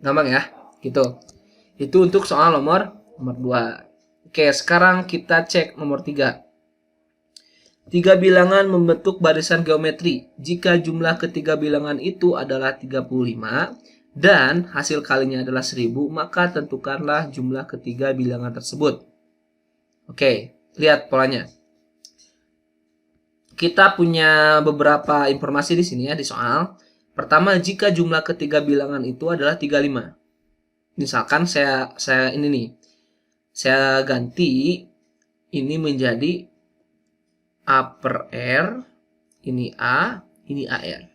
Gampang ya, gitu. Itu untuk soal nomor 2. Oke, sekarang kita cek nomor 3. 3 bilangan membentuk barisan geometri. Jika jumlah ketiga bilangan itu adalah 35 dan hasil kalinya adalah 1000, maka tentukanlah jumlah ketiga bilangan tersebut. Oke, lihat polanya. Kita punya beberapa informasi di sini ya di soal. Pertama, jika jumlah ketiga bilangan itu adalah 35. Misalkan saya ini nih. Saya ganti ini menjadi A per R, ini A, ini AR.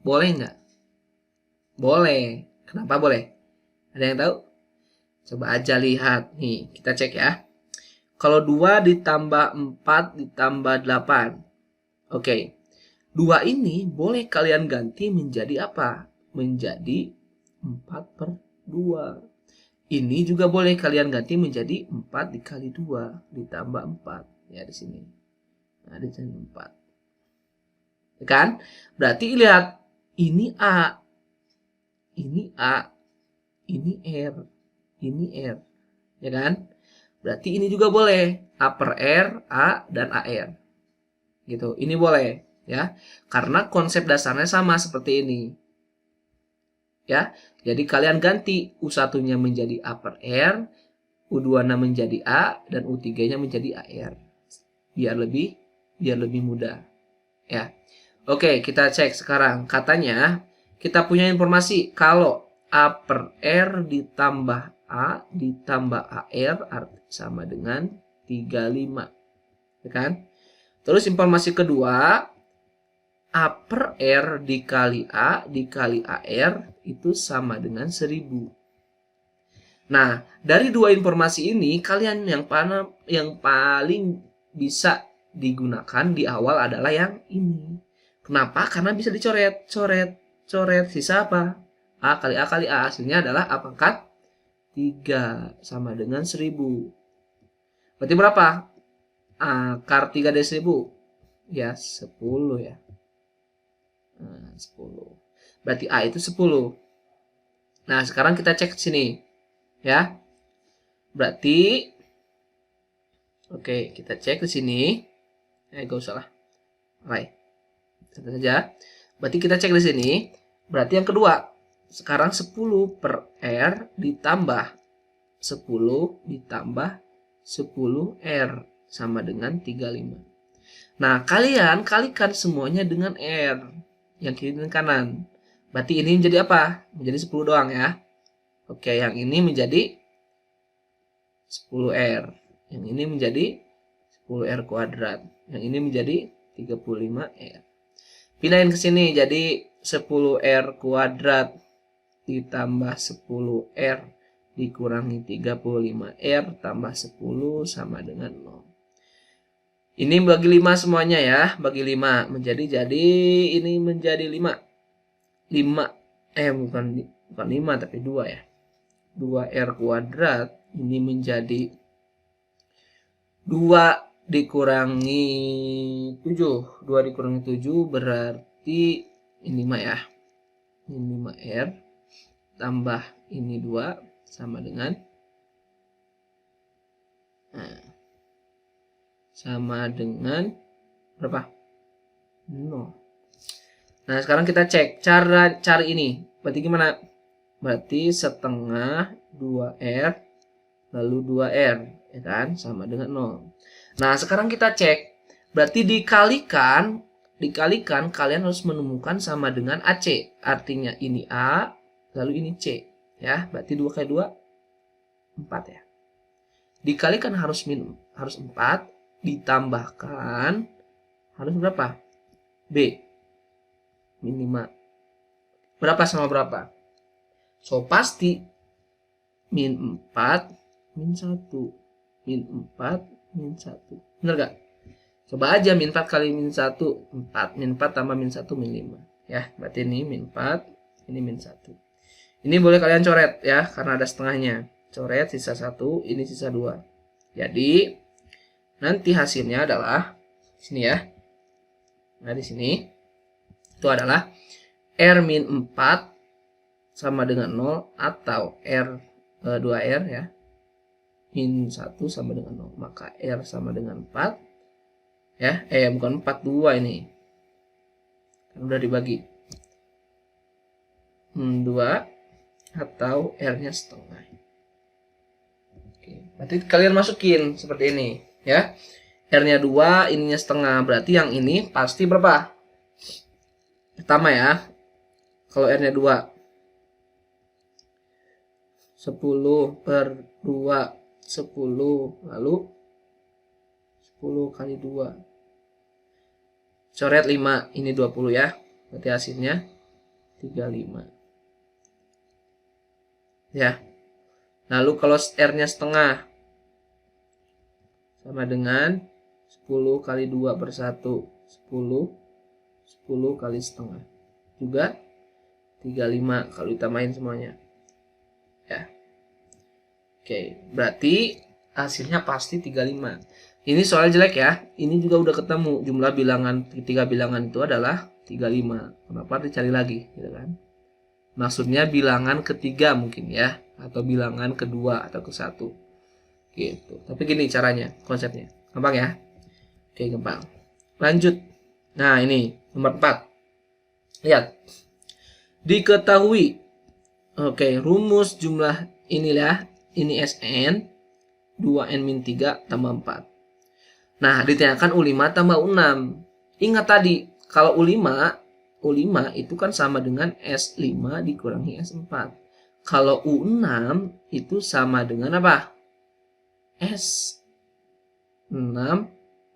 Boleh nggak? Boleh. Kenapa boleh? Ada yang tahu? Coba aja lihat. Nih, kita cek ya. Kalau 2 ditambah 4 ditambah 8. Oke. 2 ini boleh kalian ganti menjadi apa? Menjadi 4 per 2. Ini juga boleh kalian ganti menjadi 4 dikali 2 ditambah 4. Ya, di sini. Nah, di sini 4. Kan? Berarti lihat, ini A, ini A, ini R, ini R. Ya kan? Berarti ini juga boleh A per R, A dan AR. Gitu. Ini boleh ya. Karena konsep dasarnya sama seperti ini. Ya. Jadi kalian ganti U1-nya menjadi A per R, U2-nya menjadi A dan U3-nya menjadi AR. Biar lebih mudah. Ya. Oke, kita cek sekarang. Katanya kita punya informasi kalau A per R ditambah A ditambah AR sama dengan 35. Ya kan? Terus informasi kedua, A per R dikali A dikali AR itu sama dengan 1000. Nah, dari dua informasi ini, kalian yang paling bisa digunakan di awal adalah yang ini. Kenapa? Karena bisa dicoret, coret, sisa apa? A kali A kali A, hasilnya adalah A pangkat 3 sama dengan 1000. Berarti berapa? Akar 3 dari 1000? Ya, 10 ya. Nah, 10. Berarti A itu 10. Nah, sekarang kita cek sini. Ya. Berarti oke, kita cek di sini. Gak usah lah. Baik. Tentu saja. Berarti kita cek di sini. Berarti yang kedua. Sekarang 10 per R ditambah 10 ditambah 10 R sama dengan 35. Nah, kalian kalikan semuanya dengan R. Yang kiri dan kanan. Berarti ini menjadi apa? Menjadi 10 doang ya. Oke, yang ini menjadi 10R. Yang ini menjadi 10R kuadrat. Yang ini menjadi 35R. Pindahin ke sini jadi 10R kuadrat ditambah 10R dikurangi 35R tambah 10 sama dengan 0. Ini bagi 5 semuanya ya. Bagi 5 jadi ini menjadi 5. 5 bukan 5 tapi 2 ya. 2R kuadrat ini menjadi 2 dikurangi 7. 2 dikurangi 7 berarti ini 5 ya. Ini 5R tambah ini 2 sama dengan berapa? 0. Nah, sekarang kita cek cara cari ini. Berarti gimana? Berarti setengah 2R lalu 2R, ya kan? Sama dengan 0. Nah, sekarang kita cek. Berarti dikalikan kalian harus menemukan sama dengan AC. Artinya ini A, lalu ini C. Ya, berarti 2 kali 2, 4 ya. Dikalikan harus 4, ditambahkan harus berapa? B. Min 5. Berapa sama berapa? So, pasti min 4, min 1. Min 4, min 1. Bener gak? Coba aja min 4 kali min 1, 4. Min 4 tambah min 1, min 5. Ya, berarti ini min 4, ini min 1. Ini boleh kalian coret ya, karena ada setengahnya. Coret sisa 1, ini sisa 2. Jadi, nanti hasilnya adalah sini ya. Nah, di sini itu adalah R min 4 sama dengan 0 atau R 2R ya. Min 1 sama dengan 0. Maka R sama dengan 4. Ya, bukan 4, 2 ini. Kan udah dibagi. 2 atau R-nya setengah. Oke, berarti kalian masukin seperti ini ya. R-nya 2, ininya setengah. Berarti yang ini pasti berapa? Pertama ya. Kalau R-nya 2. 10 per 2, 10. Lalu 10 kali 2. Coret 5. Ini 20 ya. Berarti hasilnya 35. Ya. Lalu kalau R-nya setengah. Sama dengan 10 kali 2 per 1. 10. 10 kali setengah. Juga 35 kalau ditambahin semuanya. Ya. Oke, berarti hasilnya pasti 35. Ini soal jelek ya. Ini juga udah ketemu jumlah bilangan ketiga bilangan itu adalah 35. Kenapa dicari lagi, gitu kan? Maksudnya bilangan ketiga mungkin ya, atau bilangan kedua atau ke satu. Gitu. Tapi gini caranya, konsepnya. Gampang ya? Oke, gampang. Lanjut. Nah, ini nomor 4. Lihat. Diketahui. Oke, rumus jumlah inilah, ini Sn 2n-3 tambah 4. Nah, ditanyakan U5 tambah U6. Ingat tadi, kalau U5 itu kan sama dengan S5 dikurangi S4. Kalau U6 itu sama dengan apa? S6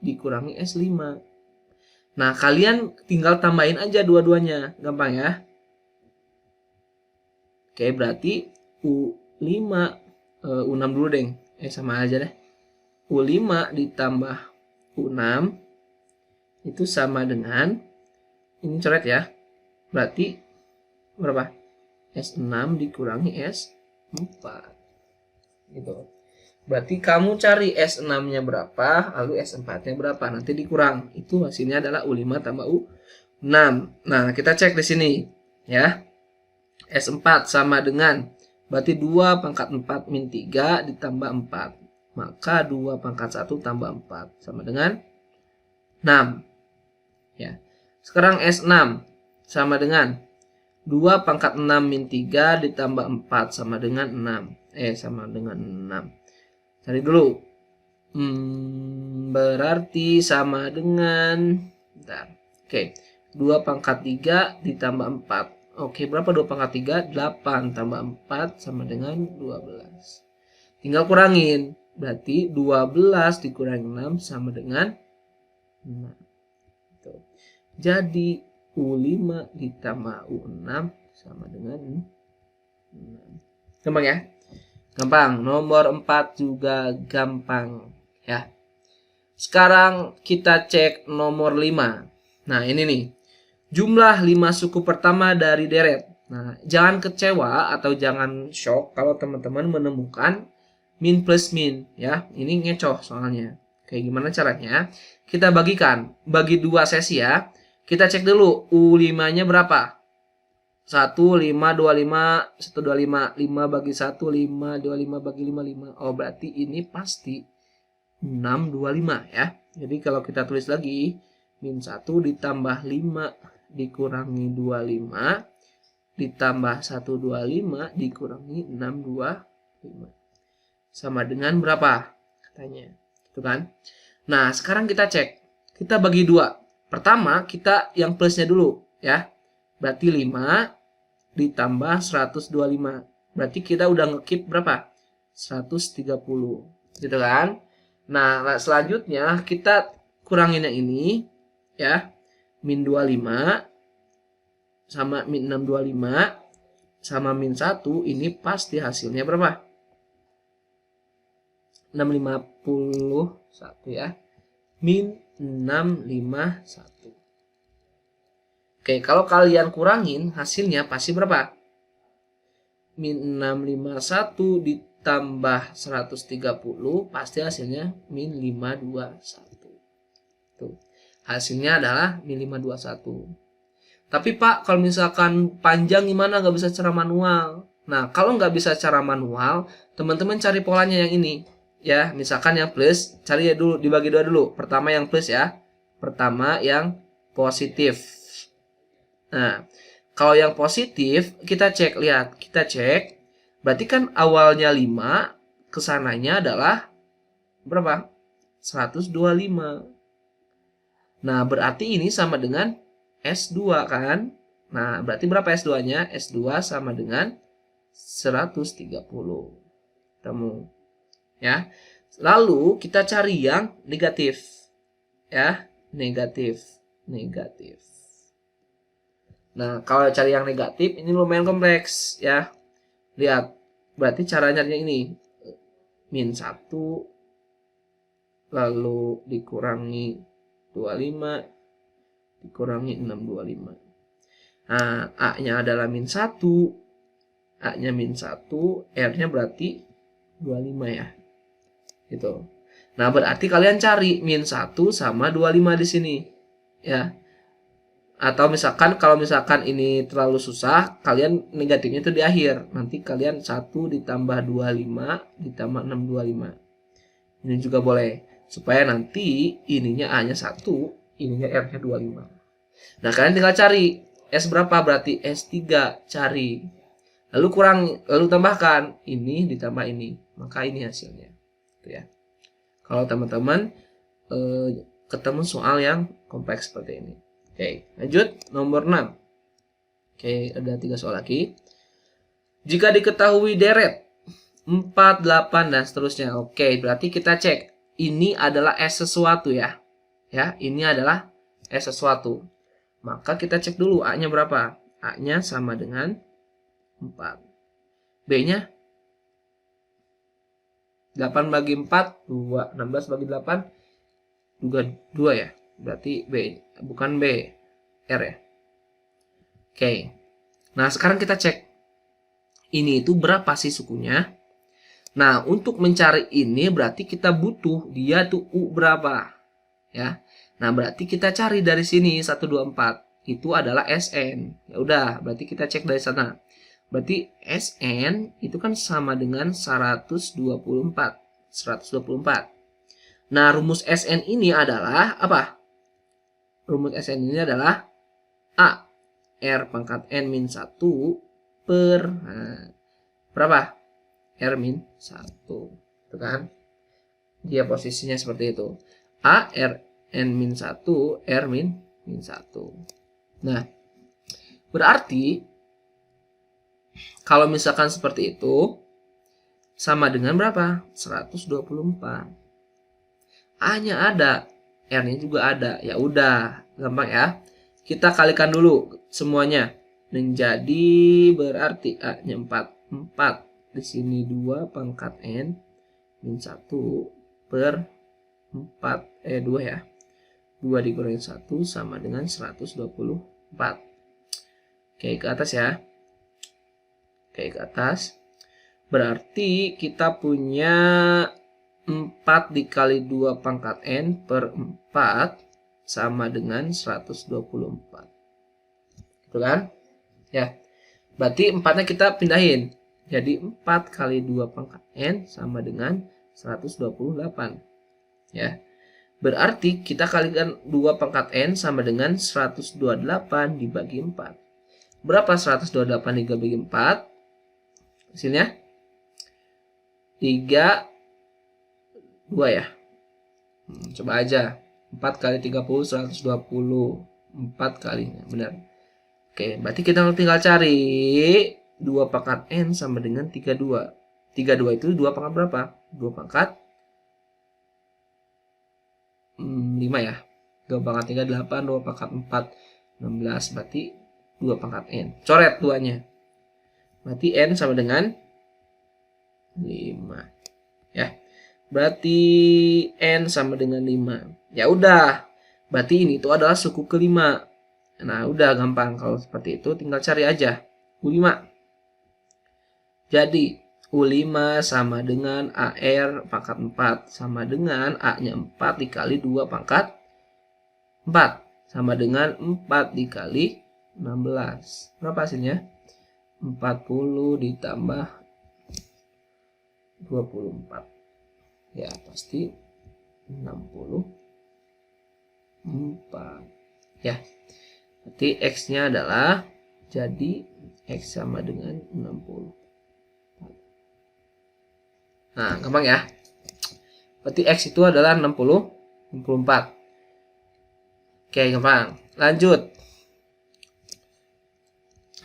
dikurangi S5. Nah, kalian tinggal tambahin aja dua-duanya. Gampang ya? Oke, berarti U5, U6 dulu deh. Sama aja deh. U5 ditambah U6 itu sama dengan, ini coret ya, berarti berapa? S6 dikurangi S4 gitu. Berarti kamu cari S6-nya berapa, lalu S4-nya berapa, nanti dikurang. Itu hasilnya adalah U5 tambah U6. Nah, kita cek di sini ya. S4 sama dengan, berarti 2 pangkat 4 min 3 ditambah 4. Maka 2 pangkat 1 tambah 4 sama dengan 6. Ya. Sekarang S6 sama dengan 2 pangkat 6 min 3 ditambah 4 sama dengan 6. Sama dengan 6. Cari dulu. Berarti sama dengan, bentar. Oke. 2 pangkat 3 ditambah 4. Oke, berapa 2 pangkat 3? 8 tambah 4 sama dengan 12. Tinggal kurangin. Berarti 12 dikurangi 6 sama dengan 6. Jadi U5 ditambah U6 sama dengan 6. Gampang ya? Gampang. Nomor 4 juga gampang ya. Sekarang kita cek nomor 5. Nah, ini nih. Jumlah 5 suku pertama dari deret. Nah, jangan kecewa atau jangan shock kalau teman-teman menemukan min plus min ya. Ini ngecoh soalnya. Kayak gimana caranya? Kita bagikan, bagi 2 sesi ya. Kita cek dulu U5-nya berapa? 1, 5, 25, 1, 25. 5 bagi 1, 5, 25 bagi 5, 5. Oh, berarti ini pasti 6, 25 ya. Jadi kalau kita tulis lagi, min 1 ditambah 5 dikurangi 25 ditambah 125 dikurangi 625 sama dengan berapa katanya, gitu kan? Nah, sekarang kita cek, kita bagi 2. Pertama kita yang plusnya dulu ya, berarti 5 ditambah 125, berarti kita udah ngekip berapa? 130, gitu kan? Nah, selanjutnya kita kurangin yang ini ya, min 25 sama min 625 sama min 1, ini pasti hasilnya berapa? 651 ya. Min 651. Oke, kalau kalian kurangin hasilnya pasti berapa? Min 651 ditambah 130 pasti hasilnya min 521. Tuh. Hasilnya adalah min 521. Tapi Pak, kalau misalkan panjang gimana, nggak bisa secara manual? Nah, kalau nggak bisa secara manual, teman-teman cari polanya yang ini. Ya, misalkan yang plus, cari ya dulu, dibagi dua dulu. Pertama yang plus ya. Pertama yang positif. Nah, kalau yang positif, kita cek, lihat. Kita cek, berarti kan awalnya 5, kesananya adalah berapa? 125. Nah, berarti ini sama dengan S2 kan? Nah, berarti berapa S2-nya? S2 sama dengan 130. Temu. Ya. Lalu kita cari yang negatif. Ya, negatif. Negatif. Nah, kalau cari yang negatif ini lumayan kompleks ya. Lihat, berarti cara nyarinya ini. Min 1 lalu dikurangi 25 dikurangi 625. Nah, A-nya adalah min 1. A-nya min 1, R-nya berarti 25 ya. Gitu. Nah, berarti kalian cari min 1 sama 25 di sini. Ya. Atau misalkan kalau misalkan ini terlalu susah, kalian negatifnya itu di akhir. Nanti kalian 1 ditambah 25 ditambah 625. Ini juga boleh. Supaya nanti ininya A-nya 1, ininya R-nya 25. Nah, kalian tinggal cari S berapa, berarti S3, cari. Lalu tambahkan ini ditambah ini. Maka ini hasilnya. Gitu ya. Kalau teman-teman ketemu soal yang kompleks seperti ini. Oke, lanjut nomor 6. Oke, ada 3 soal lagi. Jika diketahui deret 4, 8 dan seterusnya. Oke, berarti kita cek. Ini adalah S sesuatu ya. Ya, ini adalah S sesuatu. Maka kita cek dulu A-nya berapa. A-nya sama dengan 4. B-nya 8 bagi 4, 2. 16 bagi 8, juga 2 ya. Berarti B, bukan B, R ya. Oke. Nah, sekarang kita cek. Ini itu berapa sih sukunya? Nah, untuk mencari ini berarti kita butuh dia tuh U berapa. Ya. Nah, berarti kita cari dari sini 1, 2, 4. Itu adalah SN. Ya udah, berarti kita cek dari sana. Berarti SN itu kan sama dengan 124. 124. Nah, rumus SN ini adalah apa? Rumus SN ini adalah A. R pangkat N min 1 per berapa? R min 1. Itu kan? Dia posisinya seperti itu. A, R, N min 1, R min 1. Nah, berarti kalau misalkan seperti itu sama dengan berapa? 124. A-nya ada, R-nya juga ada. Ya udah, gampang ya. Kita kalikan dulu semuanya. Menjadi berarti A-nya 4. 4. Di sini 2 pangkat N min 1 per 4. 2 ya. 2 dikurangi 1 sama dengan 124. Oke, ke atas ya. Oke, ke atas. Berarti kita punya 4 dikali 2 pangkat N per 4 sama dengan 124. Gitu kan? Ya. Berarti 4-nya kita pindahin. Jadi 4 kali 2 pangkat N sama dengan 128. Ya. Berarti kita kalikan 2 pangkat N sama dengan 128 dibagi 4. Berapa 128 dibagi 4? Hasilnya 3, 2 ya. Coba aja. 4 kali 30, 120. 4 kalinya, benar. Oke, berarti kita tinggal cari 2 pangkat N sama dengan 32. 32 itu 2 pangkat berapa? 2 pangkat 5 ya. 2 pangkat 3, 8. 2 pangkat 4, 16. Berarti 2 pangkat N. Coret 2-nya. Berarti N sama dengan 5. Ya. Berarti N sama dengan 5. Ya udah. Berarti ini itu adalah suku kelima. Nah, udah gampang. Kalau seperti itu tinggal cari aja. U5. Jadi, U5 sama dengan AR pangkat 4. Sama dengan A-nya 4 dikali 2 pangkat 4. Sama dengan 4 dikali 16. Berapa hasilnya? 40 ditambah 24. Ya, pasti 64. Ya. Berarti X-nya adalah jadi X sama dengan 60. Nah, gampang ya. Berarti X itu adalah 64. Oke, gampang. Lanjut.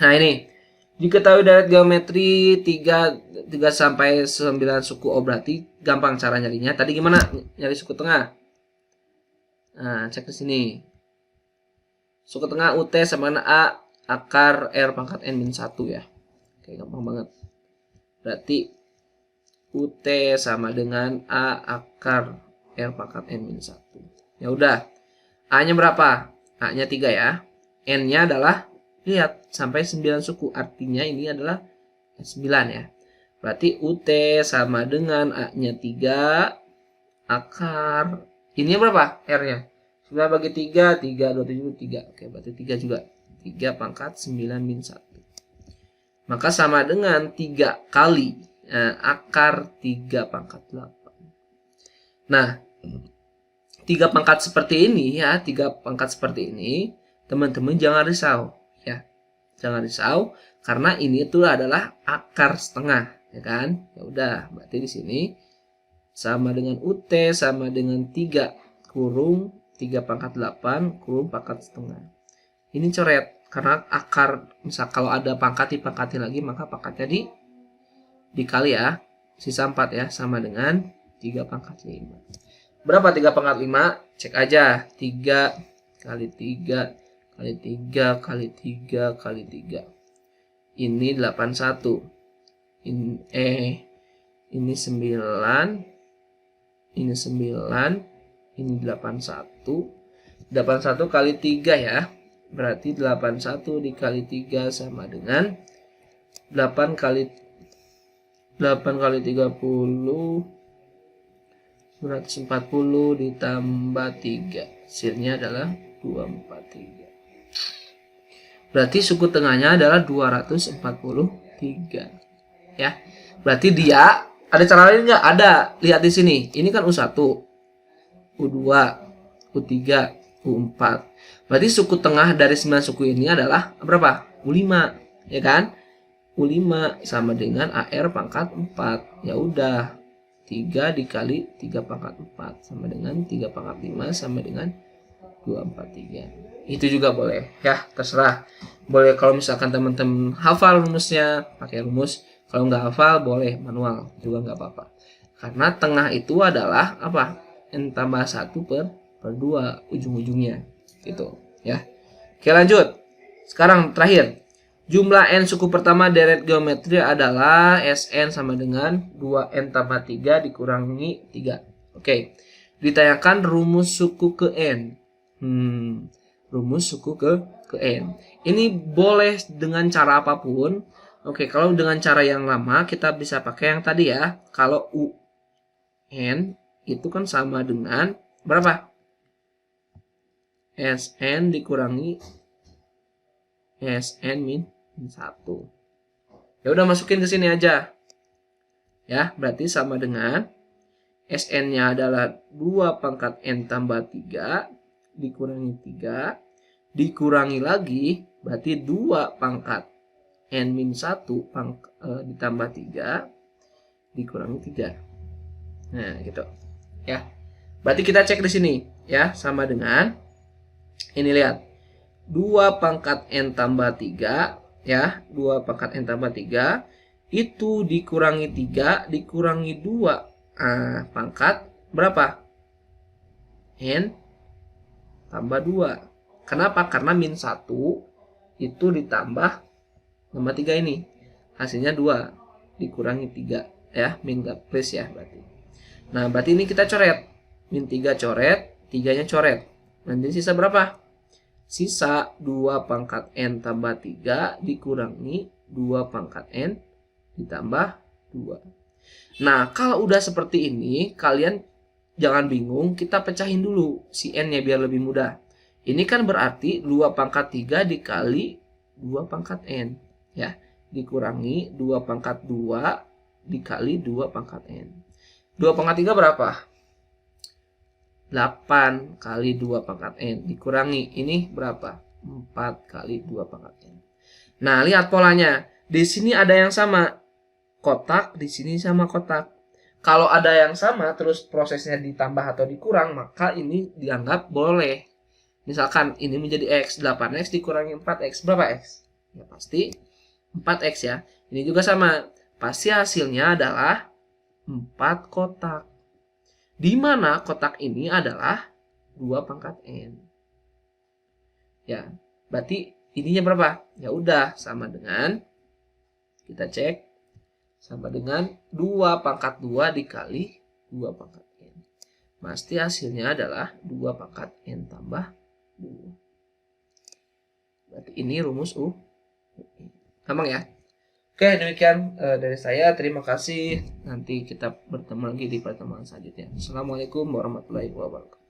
Nah, ini diketahui dari geometri 3 sampai 9 suku O, berarti gampang cara nyarinya. Tadi gimana nyari suku tengah? Nah, cek di sini. Suku tengah UT sama dengan A akar R pangkat N-1 ya. Oke, gampang banget. Berarti UT sama dengan A akar R pangkat N-1. Ya udah. A-nya berapa? A-nya 3 ya. N-nya adalah, lihat, sampai 9 suku. Artinya ini adalah 9 ya. Berarti UT sama dengan A-nya 3 akar. Ini berapa? R-nya. 9 bagi 3, 3, 27, 3. Oke, berarti 3 juga. 3 pangkat 9-1. Maka sama dengan 3 kali akar 3 pangkat 8. Nah, 3 pangkat seperti ini ya, 3 pangkat seperti ini, teman-teman jangan risau ya. Jangan risau karena ini itu adalah akar setengah, ya kan? Ya udah, berarti di sini sama dengan UT sama dengan 3 kurung 3 pangkat 8 kurung pangkat setengah. Ini coret karena akar, misal kalau ada pangkat dipangkati lagi, maka pangkatnya dikali ya. Sisa 4 ya, sama dengan 3 pangkat 5. Berapa 3 pangkat 5? Cek aja. 3 kali 3 kali 3 kali 3 kali 3. Ini 81. Ini 9. Ini 9. Ini 81. 81 kali 3 ya. Berarti 81 dikali 3 sama dengan 8 kali 30. 140 ditambah 3. Hasilnya adalah 243. Berarti suku tengahnya adalah 243. Ya. Berarti dia ada cara lain nggak? Ada. Lihat di sini. Ini kan U1, U2, U3, U4. Berarti suku tengah dari 9 suku ini adalah berapa? U5, ya kan? U5 sama dengan AR pangkat 4. Ya udah. 3 dikali 3 pangkat 4 sama dengan 3 pangkat 5 sama dengan 243. Itu juga boleh ya, terserah. Boleh kalau misalkan teman-teman hafal rumusnya pakai rumus, kalau nggak hafal boleh manual juga nggak apa-apa. Karena tengah itu adalah apa? N tambah 1 per 2 ujung-ujungnya gitu ya. Oke, lanjut. Sekarang terakhir. Jumlah N suku pertama deret geometri adalah Sn sama dengan 2N tambah 3 dikurangi 3. Oke. Ditanyakan rumus suku ke N. Rumus suku ke N. Ini boleh dengan cara apapun. Oke, kalau dengan cara yang lama kita bisa pakai yang tadi ya. Kalau UN itu kan sama dengan berapa? Sn dikurangi Sn min 1. Ya udah, masukin ke sini aja. Ya, berarti sama dengan Sn-nya adalah 2 pangkat N tambah 3 dikurangi 3 dikurangi lagi, berarti 2 pangkat N min 1 ditambah 3 dikurangi 3. Nah, gitu. Ya. Berarti kita cek di sini ya, sama dengan ini, lihat. 2 pangkat N tambah 3 ya, 2 pangkat N tambah 3 itu dikurangi 3 dikurangi 2 pangkat berapa? N tambah 2. Kenapa? Karena min 1 itu ditambah tambah 3 ini. Hasilnya 2 dikurangi 3 ya, min plus ya berarti. Nah, berarti ini kita coret. Min 3 coret, 3-nya coret. Nanti sisa berapa? Sisa 2 pangkat N tambah 3 dikurangi 2 pangkat N ditambah 2. Nah, kalau udah seperti ini, kalian jangan bingung, kita pecahin dulu si N-nya biar lebih mudah. Ini kan berarti 2 pangkat 3 dikali 2 pangkat N. Ya, dikurangi 2 pangkat 2 dikali 2 pangkat N. 2 pangkat 3 berapa? 8 kali 2 pangkat N. Dikurangi, ini berapa? 4 kali 2 pangkat N. Nah, lihat polanya. Di sini ada yang sama. Kotak, di sini sama kotak. Kalau ada yang sama, terus prosesnya ditambah atau dikurang, maka ini dianggap boleh. Misalkan ini menjadi X, 8X dikurangi 4X, berapa X? Ya pasti 4X ya. Ini juga sama. Pasti hasilnya adalah 4 kotak. Di mana kotak ini adalah 2 pangkat N. Ya, berarti ininya berapa? Ya udah, sama dengan, kita cek, sama dengan 2 pangkat 2 dikali 2 pangkat N. Pasti hasilnya adalah 2 pangkat N tambah 2. Berarti ini rumus U. Gampang ya? Oke, demikian dari saya. Terima kasih. Nanti kita bertemu lagi di pertemuan selanjutnya. Assalamualaikum warahmatullahi wabarakatuh.